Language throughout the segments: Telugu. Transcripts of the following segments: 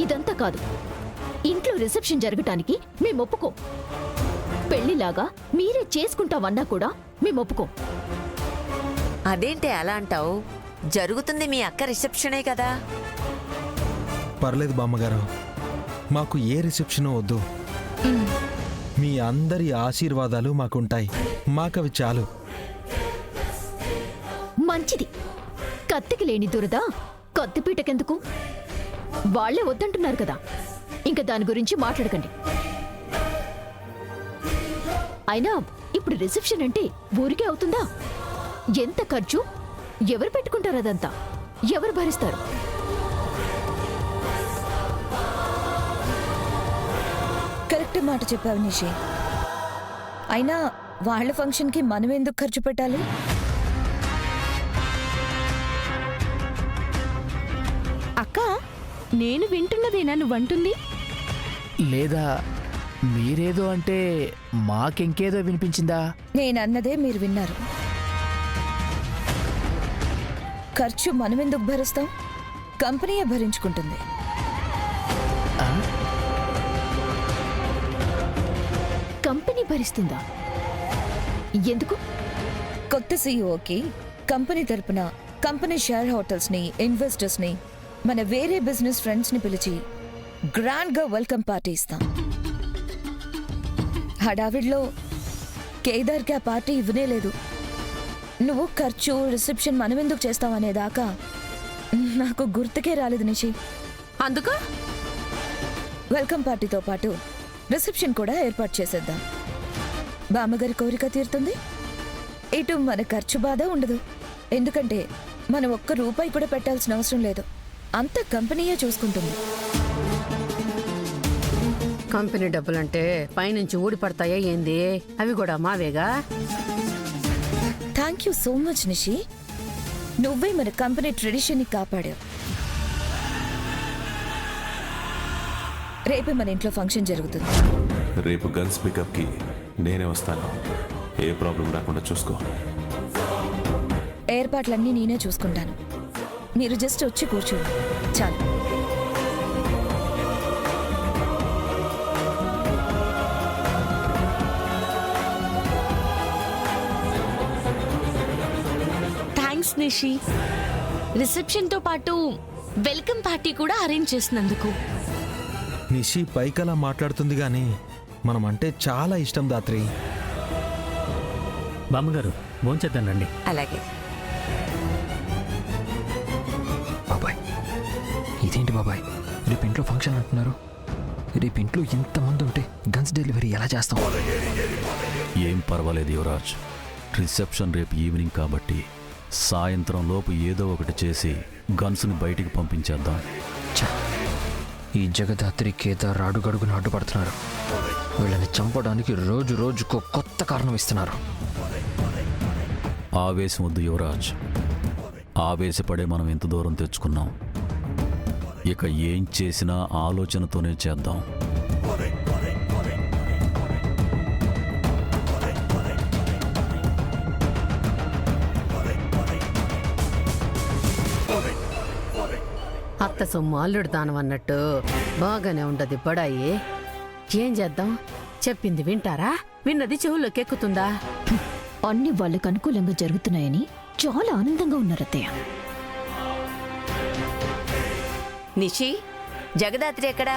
ఇదంతా కాదు. ఇంట్లో రిసెప్షన్ జరగటానికి మేము ఒప్పుకో. పెళ్లిలాగా మీరే చేసుకుంటామన్నా కూడా మేము ఒప్పుకో. అదేంటి అలా అంటావు? జరుగుతుంది మీ అక్క రిసెప్షనే కదా. పర్లేదు బామ్మగారు, మాకు ఏ రిసెప్షన్ వద్దు. మీ అందరి ఆశీర్వాదాలు మాకుంటాయి, మాకవి చాలు. మంచిది. కత్తికి లేని దురద కత్తిపీటకెందుకు? వాళ్లే వద్దంటున్నారు కదా, ఇంకా దాని గురించి మాట్లాడకండి. అయినా ఇప్పుడు రిసెప్షన్ అంటే ఊరికే అవుతుందా? ఎంత ఖర్చు? ఎవరు పెట్టుకుంటారు? అదంతా ఎవరు భరిస్తారు? కరెక్ట్ మాట చెప్పావు నిషి. అయినా వాళ్ళ ఫంక్షన్కి మనం ఎందుకు ఖర్చు పెట్టాలి? అక్క, నేను వింటున్నదేనా నువ్వంటుంది? లేదా మీరేదో అంటే మాకెంకేదో వినిపించిందా? నేనన్నదే మీరు విన్నారు. ఖర్చు మనం ఎందుకు భరిస్తాం? కంపెనీయే భరించుకుంటుంది. కంపెనీ భరిస్తుందా? ఎందుకు? కొత్త సీఈఓకి కంపెనీ తరపున కంపెనీ షేర్ హోటల్స్ని, ఇన్వెస్టర్స్ని, మన వేరే బిజినెస్ ఫ్రెండ్స్ని పిలిచి గ్రాండ్గా వెల్కమ్ పార్టీ ఇస్తాం. హడావిడిలో కేదార్కి ఆ పార్టీ ఇవ్వనే లేదు. నువ్వు ఖర్చు, రిసెప్షన్ మనం ఎందుకు చేస్తావనేదాకా నాకు గుర్తుకే రాలేదు నిషి. అందుకు వెల్కమ్ పార్టీతో పాటు రిసెప్షన్ కూడా ఏర్పాటు చేసేద్దాం. బామ్మగారి కోరిక తీరుతుంది, ఇటు మన ఖర్చు బాధ ఉండదు. ఎందుకంటే మనం ఒక్క రూపాయి కూడా పెట్టాల్సిన అవసరం లేదు. అంత కంపెనీయే చూసుకుంటుంది. కంపెనీ డబ్బులంటే పైనుంచి ఊడిపడతాయా ఏంది? అవి కూడా మావేగా. Thank you so much Nishi. నువ్వే మన కంపెనీ ట్రెడిషన్ని కాపాడావు. రేపే మన ఇంట్లో ఫంక్షన్ జరుగుతుంది. రేపు గన్స్ పికప్కి నేనే వస్తాను. ఏ ప్రాబ్లం రాకుండా చూసుకో. ఏర్పాట్లన్నీ నేనే చూసుకుంటాను. మీరు జస్ట్ వచ్చి కూర్చోండి చాలు. థ్యాంక్స్ నిషి. రిసెప్షన్తో పాటు వెల్కమ్ పార్టీ కూడా అరేంజ్ చేసినందుకు. నిషి పైకలా మాట్లాడుతుంది గాని మనం అంటే చాలా ఇష్టం దాత్రి. బామ్మగారు భోంచేద్దాం రండి. అలాగే. బాబాయ్, ఇదేంటి బాబాయ్, రేపు ఇంట్లో ఫంక్షన్ అంటున్నారు. రేపు ఇంట్లో ఇంతమంది ఉంటే గన్స్ డెలివరీ ఎలా చేస్తాం? ఏం పర్వాలేదు యువరాజ్, రిసెప్షన్ రేపు ఈవినింగ్ కాబట్టి సాయంత్రం లోపు ఏదో ఒకటి చేసి గన్స్ని బయటికి పంపించేద్దాం. ఈ జగదాత్రి కేదార్ అడుగడుగున అడ్డుపడుతున్నారు. వీళ్ళని చంపడానికి రోజు రోజుకు కొత్త కారణం ఇస్తున్నారు. ఆవేశం వద్దు యువరాజ్, ఆవేశపడే మనం ఎంత దూరం తెచ్చుకున్నాం. ఇక ఏం చేసినా ఆలోచనతోనే చేద్దాం. అత్త సొమ్ము అల్లుడు దానం అన్నట్టు బాగానే ఉండదు బడాయి. ఏం చేద్దాం? చెప్పింది వింటారా? విన్నది చెవుల్లోకి ఎక్కుతుందా? అన్ని వాళ్ళకు అనుకూలంగా జరుగుతున్నాయని చాలా ఆనందంగా ఉన్నారు అత్తయ్య. నిషి, జగదాత్రి ఎక్కడా?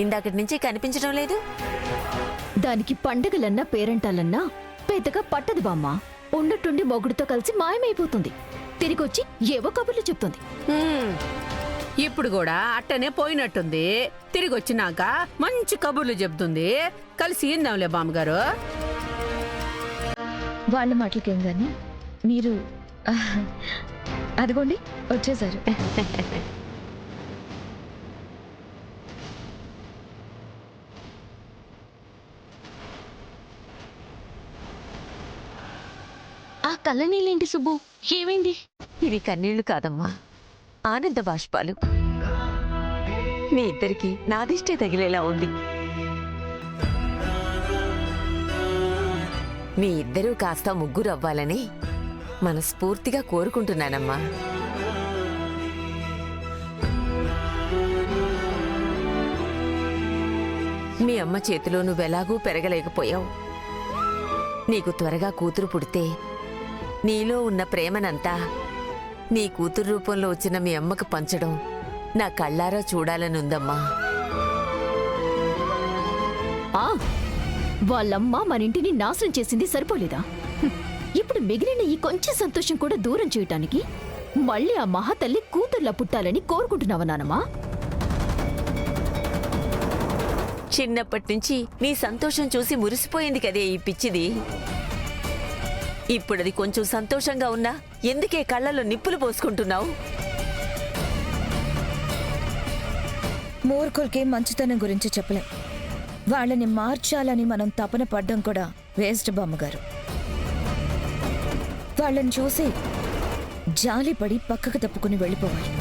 ఇందాకటి నుంచి కనిపించడం లేదు. దానికి పండగలన్నా పేరంటాలన్నా పెద్దగా పట్టదు బామ్మ. ఉన్నట్టుండి మొగుడుతో కలిసి మాయమైపోతుంది. తిరిగొచ్చి ఏవో కబుర్లు చెప్తుంది. ఇప్పుడు కూడా అట్టనే పోయినట్టుంది. తిరిగి వచ్చినాక మంచి కబుర్లు చెప్తుంది. కలిసి ఇందాంలే బామ్మగారు. వాళ్ళ మాటలకేం గాని మీరు అదిగోండి వచ్చేసారు. ఆ కళ్ళ నీళ్ళేంటి సుబ్బు, ఏమైంది? ఇవి కన్నీళ్లు కాదమ్మా, ఆనంద బాష్పాలు. మీ ఇద్దరికి నాదిష్టే తగిలేలా ఉంది. మీ ఇద్దరూ కాస్త ముగ్గురు అవ్వాలని మనస్ఫూర్తిగా కోరుకుంటున్నానమ్మా. మీ అమ్మ చేతిలో నువ్వెలాగూ పెరగలేకపోయావు. నీకు త్వరగా కూతురు పుడితే నీలో ఉన్న ప్రేమనంతా నీ కూతురు రూపంలో వచ్చిన మీ అమ్మకు పంచడం నా కళ్ళారా చూడాలనుందమ్మా. ఆ వాళ్ళమ్మ మన ఇంటిని నాశనం చేసింది సరిపోలేదా? ఇప్పుడు మిగిలిన ఈ కొంచెం సంతోషం కూడా దూరం చేయటానికి మళ్ళీ ఆ మహాతల్లి కూతుర్లా పుట్టాలని కోరుకుంటున్నావా నానమ్మా? చిన్నప్పటి నుంచి నీ సంతోషం చూసి మురిసిపోయింది కదే ఈ పిచ్చిది. ఇప్పుడది కొంచెం సంతోషంగా ఉన్నా ఎందుకే కళ్ళలో నిప్పులు పోసుకుంటున్నావు? మూర్ఖులకి మంచితనం గురించి చెప్పలేం. వాళ్ళని మార్చాలని మనం తపన పడ్డం కూడా వేస్ట్ బామ్మగారు. వాళ్ళని చూసి జాలిపడి పక్కకు తప్పుకుని వెళ్ళిపోవాలి.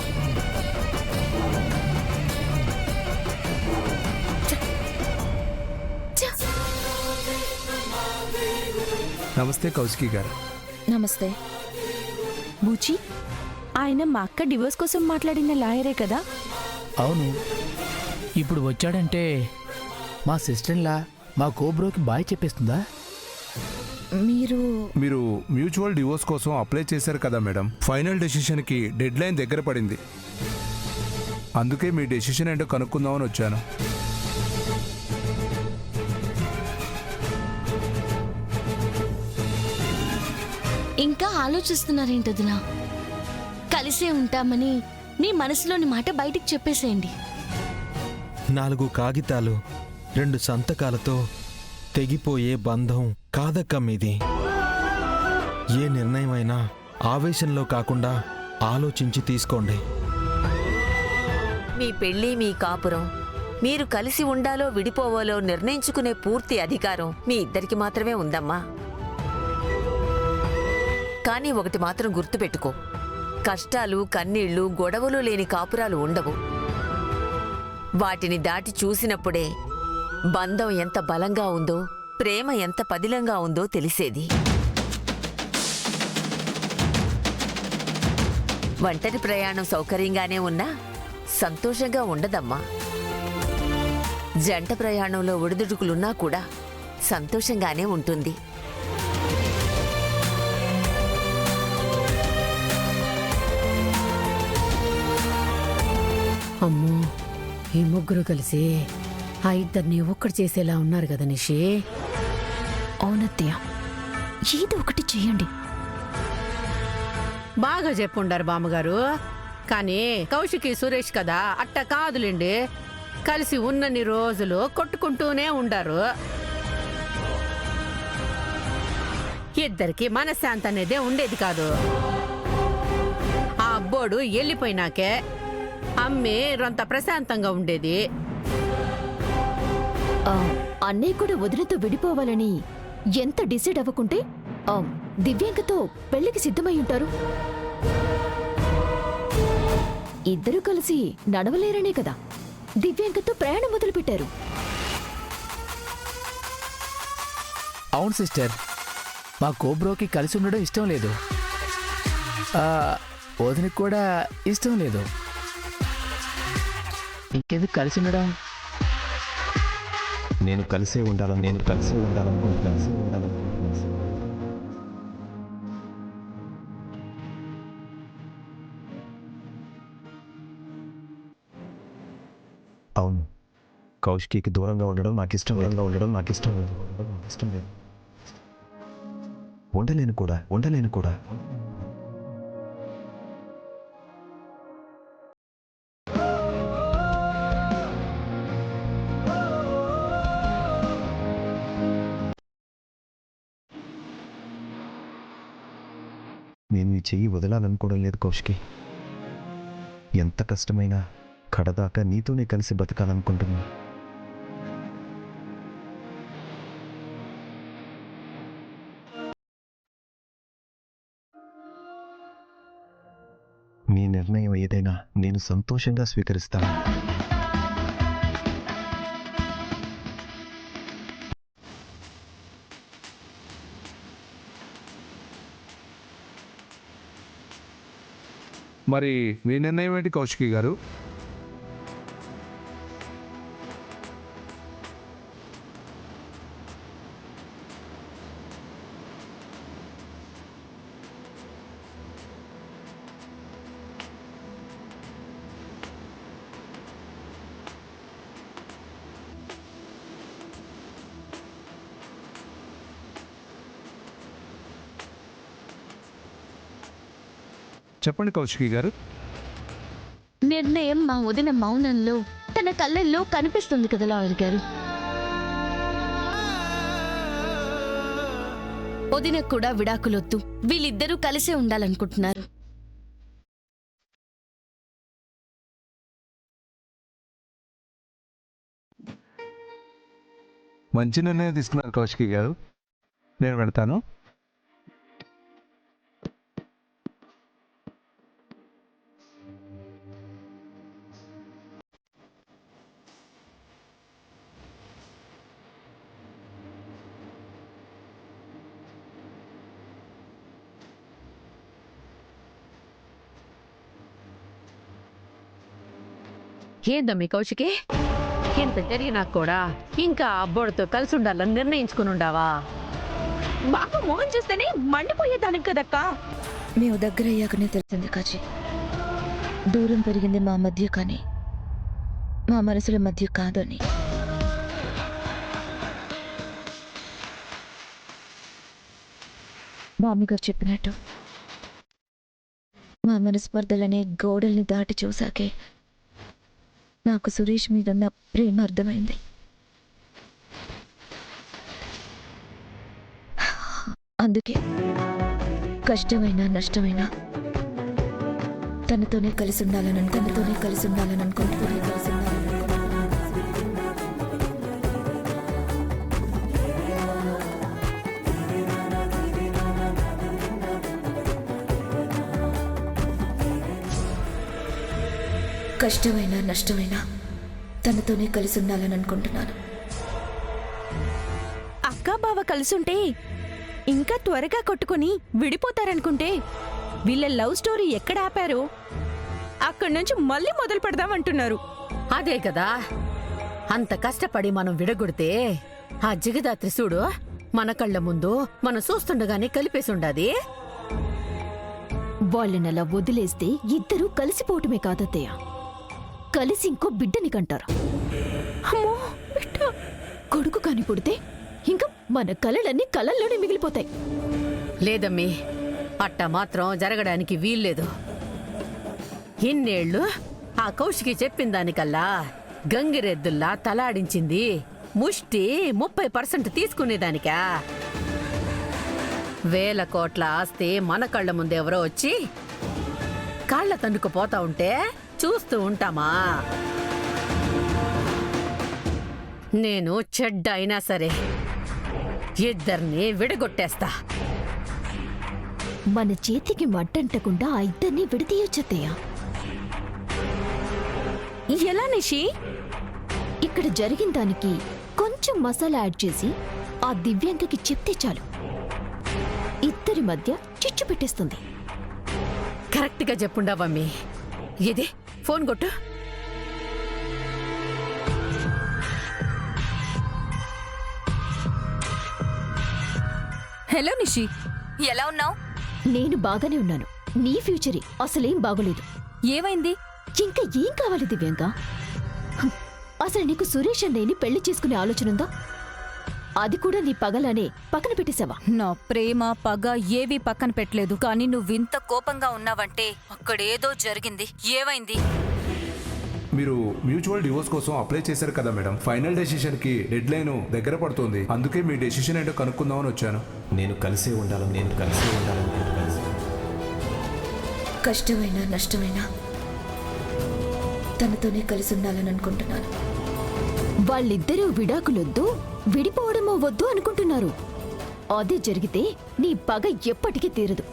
నమస్తే కౌశికి గారు. నమస్తే. బూచి, ఆయన మా అక్క డివోర్స్ కోసం మాట్లాడిన లాయరే కదా? అవును, ఇప్పుడు వచ్చాడంటే మా సిస్టర్లా మా కోబ్రోకి బాయ్ చెప్పేస్తుందా? మీరు మ్యూచువల్ డివోర్స్ కోసం అప్లై చేశారు కదా మేడం. ఫైనల్ డెసిషన్కి డెడ్ లైన్ దగ్గర పడింది. అందుకే మీ డెసిషన్ ఏంటో కనుక్కుందామని వచ్చాను. ఇంకా ఆలోచిస్తున్నారేంటదినా? కలిసే ఉంటామని మీ మనసులోని మాట బయటికి చెప్పేసేయండి. 4 కాగితాలు 2 సంతకాలతో తెగిపోయే బంధం కాదక్క మీది. ఏ నిర్ణయమైనా ఆవేశంలో కాకుండా ఆలోచించి తీసుకోండి. మీ పెళ్లి మీ కాపురం మీరు కలిసి ఉండాలో విడిపోవాలో నిర్ణయించుకునే పూర్తి అధికారం మీ ఇద్దరికి మాత్రమే ఉందమ్మా. కానీ ఒకటి మాత్రం గుర్తుపెట్టుకో, కష్టాలు కన్నీళ్లు గొడవలు లేని కాపురాలు ఉండవు. వాటిని దాటి చూసినప్పుడే బంధం ఎంత బలంగా ఉందో, ప్రేమ ఎంత పదిలంగా ఉందో తెలిసేది. ఒంటరి ప్రయాణం సౌకర్యంగానే ఉన్నా సంతోషంగా ఉండదమ్మా. జంట ప్రయాణంలో ఒడిదుడుకులున్నా కూడా సంతోషంగానే ఉంటుంది. అమ్మో, ఈ ముగ్గురు కలిసి ఆ ఇద్దరిని ఒక్కటి చేసేలా ఉన్నారు కదా నిషి. అవునత్తయ్య, ఏదో ఒకటి చెయ్యండి. బాగా చెప్పుండారు బామ్మగారు. కానీ కౌశికి సురేష్ కదా, అట్ట కాదులేండి. కలిసి ఉన్నన్ని రోజులు కొట్టుకుంటూనే ఉండారు. ఇద్దరికి మనశ్శాంతి అనేదే ఉండేది కాదు. ఆ అబ్బోడు వెళ్ళిపోయినాకే అమ్మే రొంత ప్రశాంతంగా ఉండేది. అన్నయ్య కూడా వదినతో విడిపోవాలని ఎంత డిసైడ్ అవ్వకుంటే దివ్యాంకతో పెళ్లికి సిద్ధమై ఉంటారు. ఇద్దరూ కలిసి నడవలేరనే కదా దివ్యాంకతో ప్రయాణం మొదలుపెట్టారు. అవును సిస్టర్, మా కోబ్రోకి కలిసి ఉండడం ఇష్టం లేదు. వదినకి కూడా ఇష్టం లేదు. ఇంకెందుకు కలిసి ఉండడం? నేను కలిసే ఉండాలనుకుంటున్నాను. అవును, కౌశికి దూరంగా ఉండడం నాకు ఇష్టం లేదు. ఉండలేను కూడా. నేను ఈ చెయ్యి వదలాలనుకోవడం లేదు కౌశికి. ఎంత కష్టమైనా కడదాకా నీతోనే కలిసి బతకాలనుకుంటున్నా. నీ నిర్ణయం ఏదైనా నేను సంతోషంగా స్వీకరిస్తాను. మరి మీ నిర్ణయం ఏంటి కౌశికి గారు? చెప్పండి కౌశికి గారు. నిర్ణయం మా వదిన మౌనంలో, తన కళ్ళల్లో కనిపిస్తుంది కదా లాయర్ గారు. వదినకు కూడా విడాకులొద్దు, వీళ్ళిద్దరూ కలిసే ఉండాలనుకుంటున్నారు. మంచి నిర్ణయం తీసుకున్నారు కౌశికి గారు. నేను వెళ్తాను. ఏందమ్మీ కౌశికి, ఇంత జరిగినా కూడా ఇంకా అబ్బోడితో కలిసి ఉండాలని నిర్ణయించుకుని ఉండావా? బాగా మోహన్ చూస్తేనే మండిపోయేదానికి కదక్కా. మేము దగ్గర అయ్యాకనే తెలిసింది కాచి. దూరం పెరిగింది మా మధ్య కానీ మా మనసుల మధ్య కాదని. మామగారు చెప్పినట్టు మా మనస్పర్ధలనే గోడల్ని దాటి చూసాకే నాకు సురేష్ మీదన్న ప్రేమ అర్థమైంది. అందుకే కష్టమైనా నష్టమైనా తనతోనే కలిసి ఉండాలని అనుకుంటున్నాను. కష్టమైనా నష్టమైనా తనతోనే కలిసి ఉండాలని అనుకుంటున్నాను. అక్కా బావ కలిసుంటే ఇంకా త్వరగా కొట్టుకుని విడిపోతారనుకుంటే వీళ్ళ లవ్ స్టోరీ ఎక్కడ ఆపారో అక్కడి నుంచి మళ్ళీ మొదలు పెడదామంటున్నారు. అదే కదా, అంత కష్టపడి మనం విడగొడితే ఆ జిగదాత్రి చూడు మన కళ్ళ ముందు మనం చూస్తుండగానే కలిపేసుండాది. వాళ్ళనలా వదిలేస్తే ఇద్దరూ కలిసిపోవటమే కాదత్తయ్య, కలిసి ఇంకో బిడ్డని కంటారు. అమ్మో బిడ్డ. కొడుకు కాని పుడితే ఇంకా మన కలలన్నీ కలల్లోనే మిగిలిపోతాయి. లేదమ్మీ, అట్ట మాత్రం జరగడానికి వీల్లేదు. ఇన్నేళ్లు ఆ కౌశికి చెప్పిన దానికల్లా గంగిరెద్దుల్లా తలాడించింది ముష్టి 30% తీసుకునేదానికా? 1000 కోట్ల ఆస్తి మన కళ్ళ ముందెవరో వచ్చి కాళ్ళ తన్నుకుపోతా ఉంటే చూస్తూ ఉంటామా? నేను చెడ్డ అయినా సరే ఇద్దరిని విడగొట్టేస్తా. మన చేతికి మట్టంటకుండా ఆ ఇద్దరిని విడతీయొచ్చత్తయ్య. ఎలా నిషి? ఇక్కడ జరిగిన దానికి కొంచెం మసాలా యాడ్ చేసి ఆ దివ్యాంకకి చెప్తే చాలు, ఇద్దరి మధ్య చిచ్చు పెట్టేస్తుంది. కరెక్ట్గా చెప్పుండవమ్మీ. ఇది ఫోన్ కొట్టు. హలో నిషి, ఎలా ఉన్నావు? నేను బాగానే ఉన్నాను. నీ ఫ్యూచరే అసలేం బాగోలేదు. ఏమైంది? ఇంకా ఏం కావాలి దివ్యాంక? అసలు నీకు సురేష్ అన్నయ్యని పెళ్లి చేసుకునే ఆలోచన ఉందా? అది కూడా నీ పగలానే పక్కన పెట్టేశావా? నా ప్రేమ పగ ఏవీ పక్కన పెట్టలేదు, కానీ నువ్వింత కోపంగా ఉన్నావంటే అక్కడేదో జరిగింది. ఏమైంది? మీరు మ్యూచువల్ డివోర్స్ కోసం అప్లై చేశారు కదా మేడం. ఫైనల్ డెసిషన్ కి డెడ్ లైన్ దగ్గర పడుతుంది. అందుకే మీ డెసిషన్ ఏంటో కనుక్కుందామని వచ్చాను. నేను కలిసే ఉండాలని కష్టమైనా నష్టమైనా తనతోనే కలిసి ఉండాలని అనుకుంటున్నాను. వాళ్ళిద్దరూ విడాకులొద్దు, విడిపోవడమో వద్దు అనుకుంటున్నారు. అదే జరిగితే నీ పగ ఎప్పటికీ తీరదు.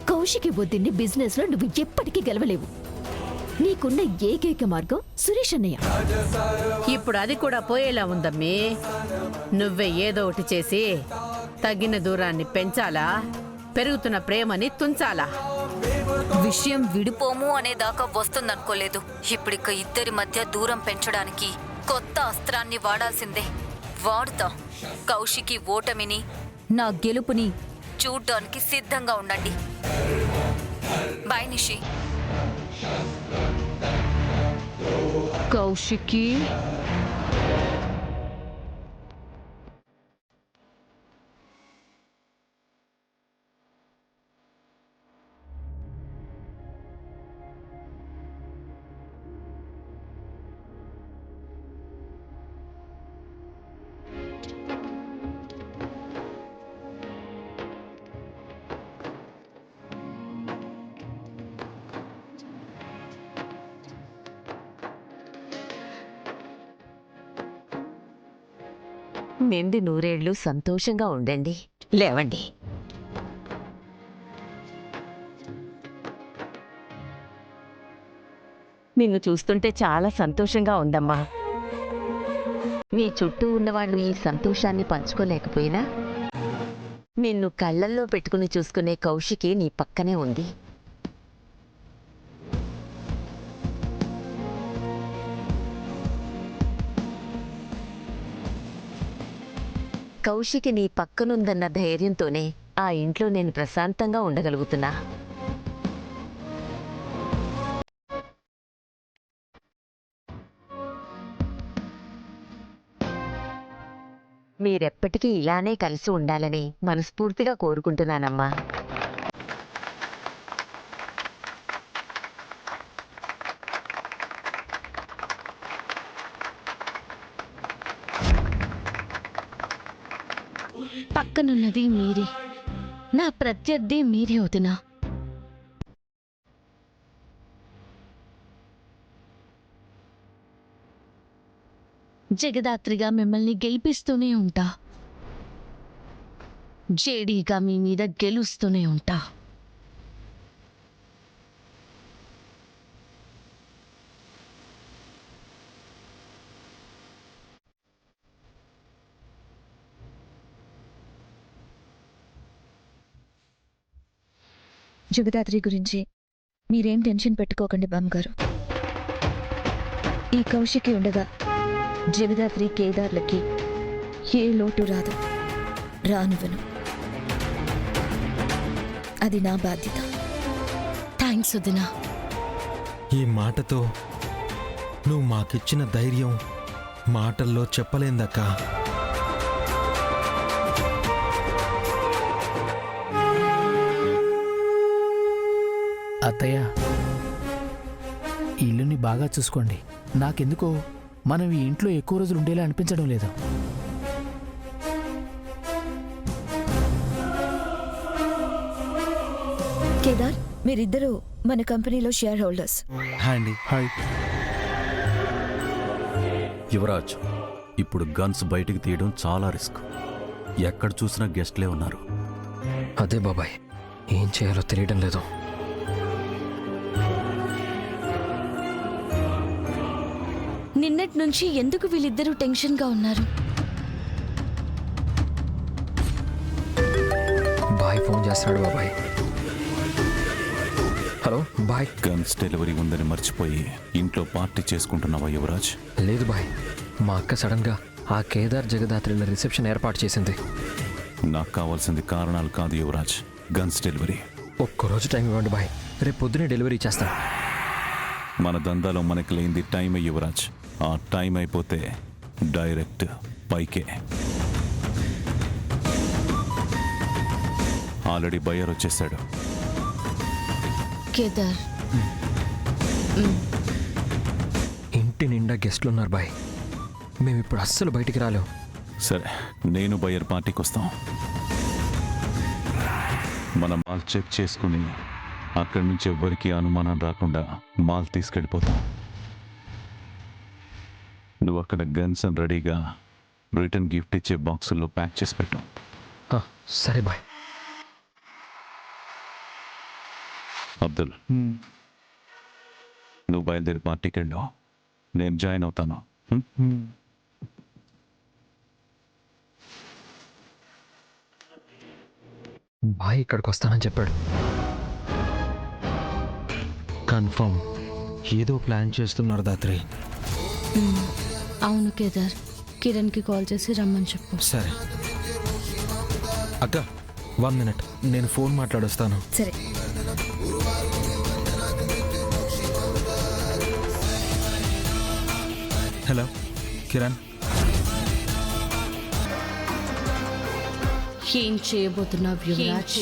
కౌశికి వద్దిన్ని బిజినెస్ లో నువ్వు ఎప్పటికీ గెలవలేవు. నీకున్న ఏకైక మార్గం సురేష్ అన్నయ్య. ఇప్పుడు అది కూడా పోయేలా ఉందమ్మీ. నువ్వే ఏదో ఒకటి చేసి తగిన దూరాన్ని పెంచాలా, పెరుగుతున్న ప్రేమని తుంచాలా. విషయం విడిపోము అనేదాకా వస్తుందనుకోలేదు. ఇప్పుడిక ఇద్దరి మధ్య దూరం పెంచడానికి కొత్త అస్త్రాన్ని వాడాల్సిందే. వాడుతా. కౌశికి ఓటమిని, నా గెలుపుని చూడ్డానికి సిద్ధంగా ఉండండి. బాయ్ నిషి. కౌశికి నిండి నూరేళ్లు సంతోషంగా ఉండండి. లేవండి. నిన్ను చూస్తుంటే చాలా సంతోషంగా ఉందమ్మా. నీ చుట్టూ ఉన్నవాళ్ళు ఈ సంతోషాన్ని పంచుకోలేకపోయినా నిన్ను కళ్ళల్లో పెట్టుకుని చూసుకునే కౌశికి నీ పక్కనే ఉంది. కౌశికి నీ పక్కనుందన్న ధైర్యంతోనే ఆ ఇంట్లో నేను ప్రశాంతంగా ఉండగలుగుతున్నా. మీరెప్పటికీ ఇలానే కలిసి ఉండాలని మనస్ఫూర్తిగా కోరుకుంటున్నానమ్మా. పక్కనున్నది మీరే, నా ప్రత్యర్థి మీరే అవుతున్నా. జగదాత్రిగా మిమ్మల్ని గెలిపిస్తూనే ఉంటా. జేడీగా మీ మీద గెలుస్తూనే ఉంటా. జగదాత్రి గురించి మీరేం టెన్షన్ పెట్టుకోకండి బామ్మగారు. ఈ కౌశికి ఉండగా జగదాత్రి కేదార్లకి ఏ లోటు రాదు, రానివ్వను. అది నా బాధ్యత. థ్యాంక్స్ వదినా. ఈ మాటతో నువ్వు మాకిచ్చిన ధైర్యం మాటల్లో చెప్పలేందక్కా. అత్తయ్య, ఈ ఇల్లుని బాగా చూసుకోండి. నాకెందుకో మనం ఈ ఇంట్లో ఎక్కువ రోజులు ఉండేలా అనిపించడం లేదు. కేదార్, మీరిద్దరూ మన కంపెనీలో share holders. Hi. Hi. Yuvraj, ఇప్పుడు గన్స్ బయటికి తీయడం చాలా రిస్క్. ఎక్కడ చూసినా గెస్ట్లే ఉన్నారు. అదే బాబాయ్, ఏం చేయాలో తెలియడం లేదు. నిన్నటి నుంచి ఎందుకు వీళ్ళిద్దరూ టెన్షన్గా ఉన్నారు? బాయ్ ఫోన్ చేస్తున్నాడు బాబాయ్. Hello bye. గన్స్ డెలివరీ ఉందని మర్చిపోయి ఇంట్లో పార్టీ చేసుకుంటున్నావా యువరాజ్? లేదు బాయ్, మా అక్క సడన్గా ఆ కేదార్ జగదాత్రిల రిసెప్షన్ ఏర్పాటు చేసింది. నాకు కావాల్సింది కారణాలు కాదు యువరాజ్, గన్స్ డెలివరీ. ఒక్కరోజు టైం ఇవ్వండి బాయ్, రేపు పొద్దునే డెలివరీ చేస్తాను. మన దందాలో మనకి లేనిది టైం యువరాజ్. ఆ టైం అయిపోతే డైరెక్ట్ పైకే. ఆల్రెడీ బయర్ వచ్చేసాడు. కేదార్, ఇంటి నిండా గెస్ట్లు ఉన్నారు బాయ్, మేము ఇప్పుడు అస్సలు బయటికి రాలేం. సరే, నేను బయర్ పార్టీకి వస్తాం. మన మాల్ చెక్ చేసుకుని అక్కడి నుంచి ఎవ్వరికి అనుమానం రాకుండా మాల్ తీసుకెళ్ళిపోతాం. నువ్వు అక్కడ గన్స్ అని రెడీగా రిటర్న్ గిఫ్ట్ ఇచ్చే బాక్సుల్లో ప్యాక్ చేసి పెట్టు. సరే బాయ్. అబ్దుల్, నువ్వు బయలుదేరి పార్టీకి వెళ్ళావు, నేను జాయిన్ అవుతాను. బాయ్ ఇక్కడికి వస్తానని చెప్పాడు. కన్ఫర్మ్ ఏదో ప్లాన్ చేస్తున్నారు దాత్రి. అవును కేదార్, కిరణ్కి కాల్ చేసి రమ్మని చెప్పు. సరే అక్క, 1 minute, నేను ఫోన్ మాట్లాడొస్తాను. సరే. హలో కిరణ్. ఏం చేయబోతున్నావు యువరాజ్?